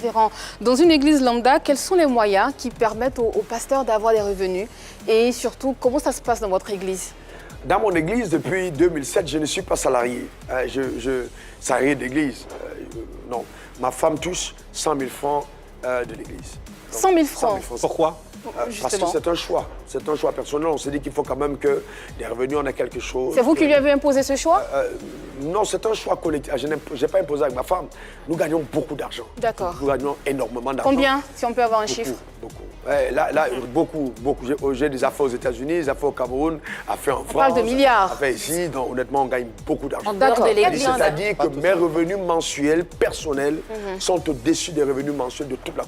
Révérend, dans une église lambda, quels sont les moyens qui permettent aux pasteurs d'avoir des revenus? Et surtout, comment ça se passe dans votre église? Dans mon église, depuis 2007, je ne suis pas salarié. Salarié d'église. Non. Ma femme touche 100 000 francs de l'église. 100 000 francs. 100 000 francs. Pourquoi? Parce que c'est un choix. C'est un choix personnel. On s'est dit qu'il faut quand même que des revenus, on ait quelque chose. C'est vous qui lui avez imposé ce choix? Non, c'est un choix collectif. Je n'ai pas imposé avec ma femme. Nous gagnons beaucoup d'argent. D'accord. Nous gagnons énormément d'argent. Combien, si on peut avoir un chiffre? Beaucoup. Ouais, là, beaucoup. J'ai des affaires aux États-Unis, des affaires au Cameroun, affaires en France. On parle de milliards. Affaires ici, donc honnêtement, on gagne beaucoup d'argent. D'accord. C'est-à-dire que mes revenus mensuels personnels sont au-dessus des revenus mensuels de toute la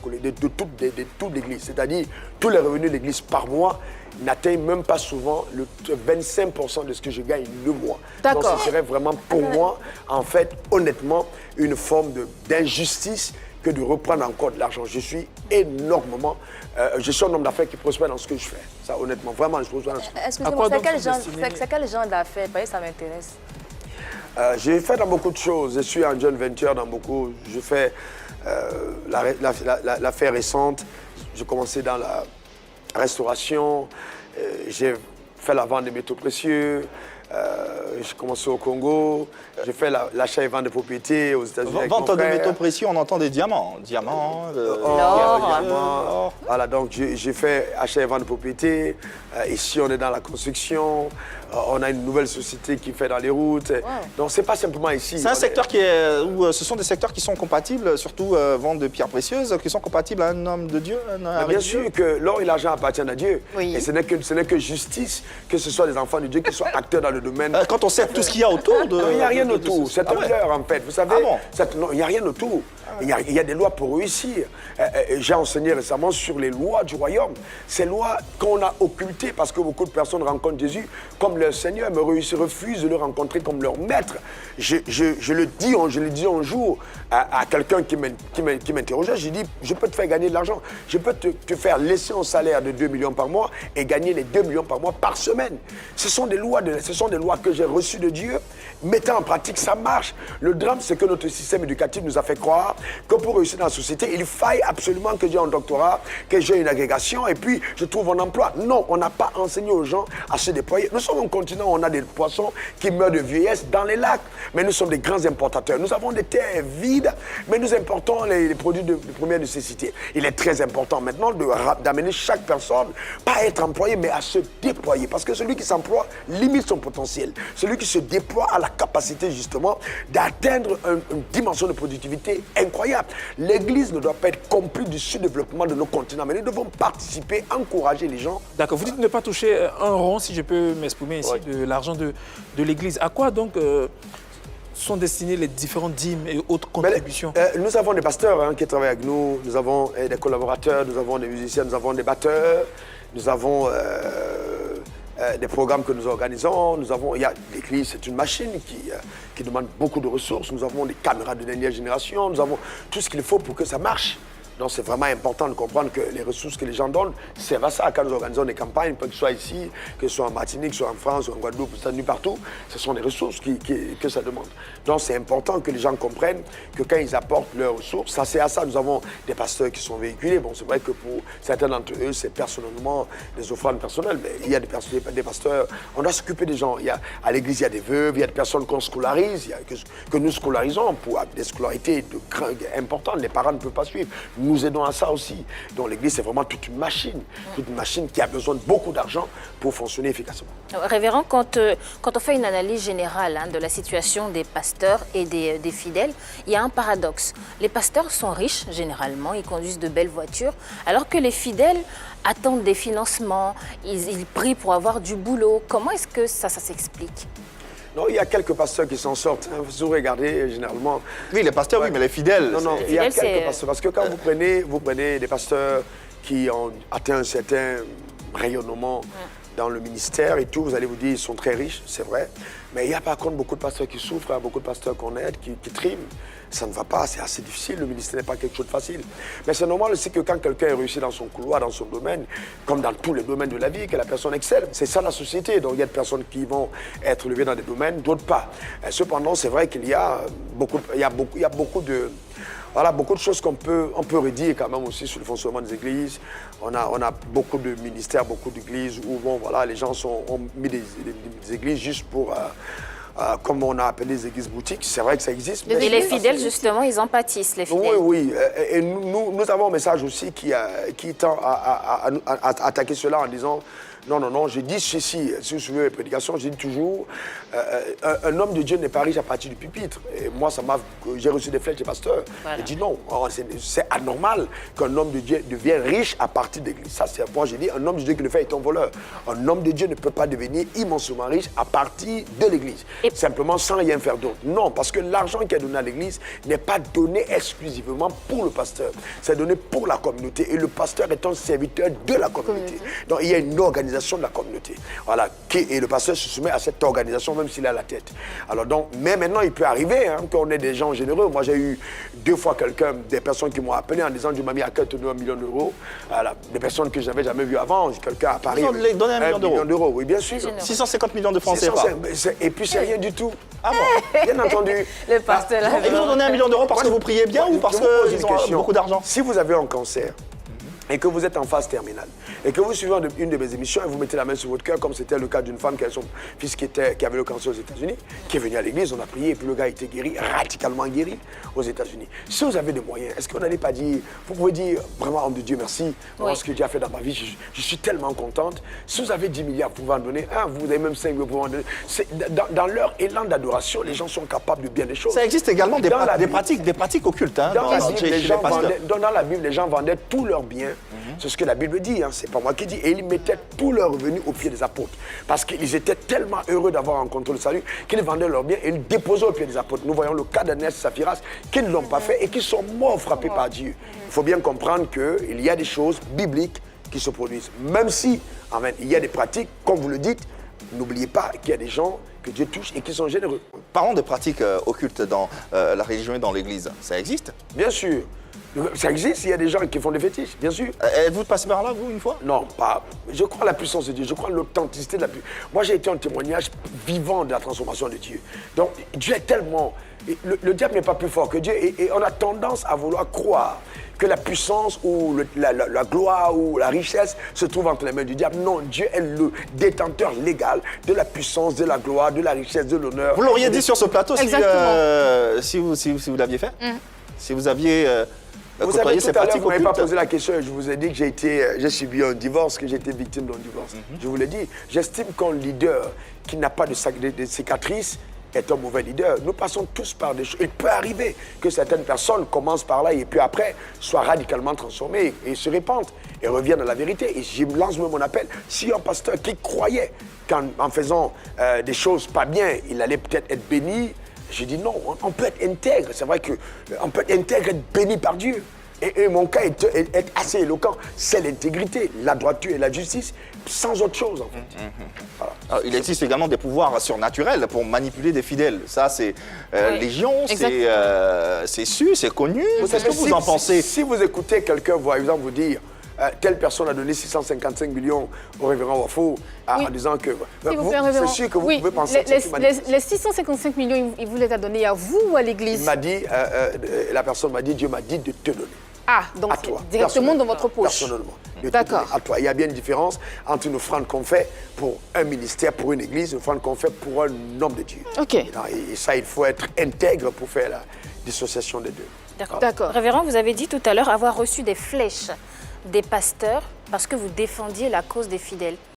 toute l'église. C'est-à-dire tous les revenus de l'église par mois n'atteignent même pas souvent le 25% de ce que je gagne le mois. D'accord. Donc ce serait vraiment pour moi, en fait, honnêtement, une forme d'injustice que de reprendre encore de l'argent. Je suis énormément... je suis un homme d'affaires qui prospère dans ce que je fais. Ça, honnêtement, vraiment, je prospère dans ce que je fais. Excusez-moi, c'est quel genre d'affaires? Ça m'intéresse. J'ai fait dans beaucoup de choses. Je suis en joint venture dans beaucoup. Je fais l'affaire récente. J'ai commencé dans la restauration. J'ai fait la vente des métaux précieux. J'ai commencé au Congo. J'ai fait l'achat et vente de propriétés aux États-Unis. Vente de métaux précieux, on entend des diamants. Diamants, l'or. Voilà, donc j'ai fait achat et vente de propriétés. Ici, on est dans la construction. On a une nouvelle société qui fait dans les routes. Wow. Donc, c'est pas simplement ici. C'est un secteur où ce sont des secteurs qui sont compatibles, surtout vente de pierres précieuses, qui sont compatibles à un homme de Dieu. Bien sûr que l'or et l'argent appartiennent à Dieu. Oui. Et ce n'est que justice que ce soit des enfants de Dieu qui soient acteurs dans le domaine. Quand on sait tout ce qu'il y a autour de... Non, il n'y a rien autour. C'est un leurre, en fait. Vous savez, non, il n'y a rien autour. Il y a des lois pour réussir. J'ai enseigné récemment sur les lois du royaume. Ces lois qu'on a occultées parce que beaucoup de personnes rencontrent Jésus comme leur Seigneur, mais refusent de le rencontrer comme leur maître. Je le dis un jour à quelqu'un qui m'interrogeait. Je dis, je peux te faire gagner de l'argent. Je peux te faire laisser un salaire de 2 millions par mois et gagner les 2 millions par mois par semaine. Ce sont des lois que j'ai reçues de Dieu. Mettant en pratique, ça marche. Le drame, c'est que notre système éducatif nous a fait croire que pour réussir dans la société, il faille absolument que j'ai un doctorat, que j'ai une agrégation et puis je trouve un emploi. Non, on n'a pas enseigné aux gens à se déployer. Nous sommes un continent où on a des poissons qui meurent de vieillesse dans les lacs, mais nous sommes des grands importateurs. Nous avons des terres vides, mais nous importons les produits de première nécessité. Il est très important maintenant d'amener chaque personne, pas à être employé, mais à se déployer. Parce que celui qui s'emploie limite son potentiel. Celui qui se déploie a la capacité justement d'atteindre une dimension de productivité incroyable. L'Église ne doit pas être complice du sous-développement de nos continents, mais nous devons participer, encourager les gens. D'accord, vous dites ne pas toucher un rond, si je peux m'exprimer ici, de l'argent de l'Église. À quoi donc sont destinées les différentes dîmes et autres contributions? Nous avons des pasteurs qui travaillent avec nous, nous avons des collaborateurs, nous avons des musiciens, nous avons des batteurs, nous avons des programmes que nous organisons. L'Église, c'est une machine qui demande beaucoup de ressources. Nous avons des caméras de dernière génération, nous avons tout ce qu'il faut pour que ça marche. Donc c'est vraiment important de comprendre que les ressources que les gens donnent servent à ça. Quand nous organisons des campagnes, que ce soit ici, que ce soit en Martinique, que ce soit en France, ou en Guadeloupe, ou partout, ce sont des ressources que ça demande. Donc c'est important que les gens comprennent que quand ils apportent leurs ressources, ça c'est à ça. Nous avons des pasteurs qui sont véhiculés. Bon, c'est vrai que pour certains d'entre eux, c'est personnellement des offrandes personnelles, mais il y a des pasteurs, on doit s'occuper des gens. À l'église, il y a des veuves, il y a des personnes qu'on scolarise, que nous scolarisons pour des scolarités importantes. Les parents ne peuvent pas suivre. Nous aidons à ça aussi. Donc l'église, c'est vraiment toute une machine qui a besoin de beaucoup d'argent pour fonctionner efficacement. Révérend, quand on fait une analyse générale de la situation des pasteurs et des fidèles, il y a un paradoxe. Les pasteurs sont riches, généralement, ils conduisent de belles voitures, alors que les fidèles attendent des financements, ils prient pour avoir du boulot. Comment est-ce que ça s'explique? Non, il y a quelques pasteurs qui s'en sortent. Vous regardez, généralement... Oui, les pasteurs, oui, mais les fidèles... Non, il y a quelques pasteurs. Parce que quand vous prenez des pasteurs qui ont atteint un certain rayonnement dans le ministère et tout, vous allez vous dire, ils sont très riches, c'est vrai. Mais il y a par contre beaucoup de pasteurs qui souffrent, beaucoup de pasteurs qu'on aide, qui triment. Ça ne va pas, c'est assez difficile, le ministère n'est pas quelque chose de facile. Mais c'est normal aussi que quand quelqu'un réussit dans son couloir, dans son domaine, comme dans tous les domaines de la vie, que la personne excelle. C'est ça la société, donc il y a des personnes qui vont être levées dans des domaines, d'autres pas. Cependant, c'est vrai qu'il y a beaucoup de... Voilà, beaucoup de choses on peut redire quand même aussi sur le fonctionnement des églises. On a beaucoup de ministères, beaucoup d'églises où bon, voilà, les gens ont mis des églises juste pour... comme on a appelé les églises boutiques, c'est vrai que ça existe. Et les fidèles, justement, ils en pâtissent, les fidèles. Oui, oui. Et nous avons un message aussi qui tend à attaquer cela en disant non, non, non, je dis ceci, si vous suivez mes prédications, je dis toujours, un homme de Dieu n'est pas riche à partir du pupitre. Et moi, j'ai reçu des flèches des pasteurs. Voilà. J'ai dit non, c'est anormal qu'un homme de Dieu devienne riche à partir de l'église. Ça, c'est moi, j'ai dit, un homme de Dieu qui le fait est un voleur. Un homme de Dieu ne peut pas devenir immensément riche à partir de l'église. Simplement sans rien faire d'autre. Non, parce que l'argent qui est donné à l'église n'est pas donné exclusivement pour le pasteur. C'est donné pour la communauté. Et le pasteur est un serviteur de la communauté. Donc, il y a une organisation de la communauté. Voilà. Et le pasteur se soumet à cette organisation, même s'il a la tête. Alors donc, mais maintenant, il peut arriver qu'on ait des gens généreux. Moi, j'ai eu 2 fois des personnes qui m'ont appelé en disant, Dieu m'a mis à cœur de donner 1 million d'euros. Voilà. Des personnes que je n'avais jamais vues avant. Quelqu'un à Paris. Ils ont donné 1 million d'euros. Oui, bien sûr. 650 millions de francs CFA. Et puis, c'est rien du tout. Ah bon? Bien entendu. Le pasteur là. Ils vous ont donné 1 million d'euros parce que vous priez bien ou parce qu'ils ont beaucoup d'argent? Si vous avez un cancer, et que vous êtes en phase terminale, et que vous suivez une de mes émissions et vous mettez la main sur votre cœur, comme c'était le cas d'une femme qui avait son fils qui avait le cancer aux États-Unis, qui est venu à l'église, on a prié, et puis le gars a été guéri, radicalement guéri aux États-Unis. Si vous avez des moyens, est-ce qu'on n'allait pas dire, vous pouvez dire, vraiment, homme de Dieu, merci pour ce que Dieu a fait dans ma vie, je suis tellement contente. Si vous avez 10 milliards, vous pouvez en donner un, vous avez même 5, vous pouvez en donner. Dans leur élan d'adoration, les gens sont capables de bien des choses. Ça existe également des pratiques occultes. Hein, dans la Bible, les gens vendaient tous leurs biens. C'est ce que la Bible dit, c'est pas moi qui dis. Et ils mettaient tous leurs revenus au pied des apôtres. Parce qu'ils étaient tellement heureux d'avoir rencontré le salut qu'ils vendaient leurs biens et ils déposaient au pied des apôtres. Nous voyons le cas d'Ananias et Saphiras qui ne l'ont pas fait et qui sont morts frappés par Dieu. Il faut bien comprendre qu'il y a des choses bibliques qui se produisent. Même si, il y a des pratiques, comme vous le dites, n'oubliez pas qu'il y a des gens que Dieu touche et qui sont généreux. Parlons de pratiques occultes dans la religion et dans l'Église. Ça existe? Bien sûr. Ça existe, il y a des gens qui font des fétiches, bien sûr. Êtes-vous passé par là, vous, une fois? Non, pas. Je crois à la puissance de Dieu, je crois à l'authenticité de la puissance. Moi, j'ai été un témoignage vivant de la transformation de Dieu. Donc, Dieu est tellement... Le diable n'est pas plus fort que Dieu et on a tendance à vouloir croire que la puissance ou la gloire ou la richesse se trouve entre les mains du diable. Non, Dieu est le détenteur légal de la puissance, de la gloire, de la richesse, de l'honneur. Vous l'auriez dit sur ce plateau si vous l'aviez fait? Si vous aviez... Vous savez, tout à l'heure, vous ne m'avez pas posé la question et je vous ai dit que j'ai subi un divorce, que j'ai été victime d'un divorce. Je vous l'ai dit, j'estime qu'un leader qui n'a pas de cicatrices est un mauvais leader. Nous passons tous par des choses. Il peut arriver que certaines personnes commencent par là et puis après soient radicalement transformées et se répandent et reviennent à la vérité. Et je lance même mon appel. Si un pasteur qui croyait qu'en faisant des choses pas bien, il allait peut-être être béni, je dis non, on peut être intègre. C'est vrai qu'on peut être intègre, être béni par Dieu. Et mon cas est assez éloquent. C'est l'intégrité, la droiture et la justice, sans autre chose en fait. Voilà. Alors, il existe également des pouvoirs surnaturels pour manipuler des fidèles. Ça, c'est légion, c'est su, c'est connu. Qu'est-ce que vous en pensez? Si vous écoutez quelqu'un, par exemple, vous dire telle personne a donné 655 millions au révérend Wafo en disant que... C'est sûr que vous pouvez penser que les 655 millions, il vous les a donnés à vous ou à l'église? Il m'a dit, la personne m'a dit, Dieu m'a dit de te donner. Ah, donc directement dans votre poche. Personnellement. D'accord. À toi. Il y a bien une différence entre une offrande qu'on fait pour un ministère, pour une église, une offrande qu'on fait pour un homme de Dieu. OK. Et ça, il faut être intègre pour faire la dissociation des deux. D'accord. Révérend, vous avez dit tout à l'heure avoir reçu des flèches des pasteurs parce que vous défendiez la cause des fidèles.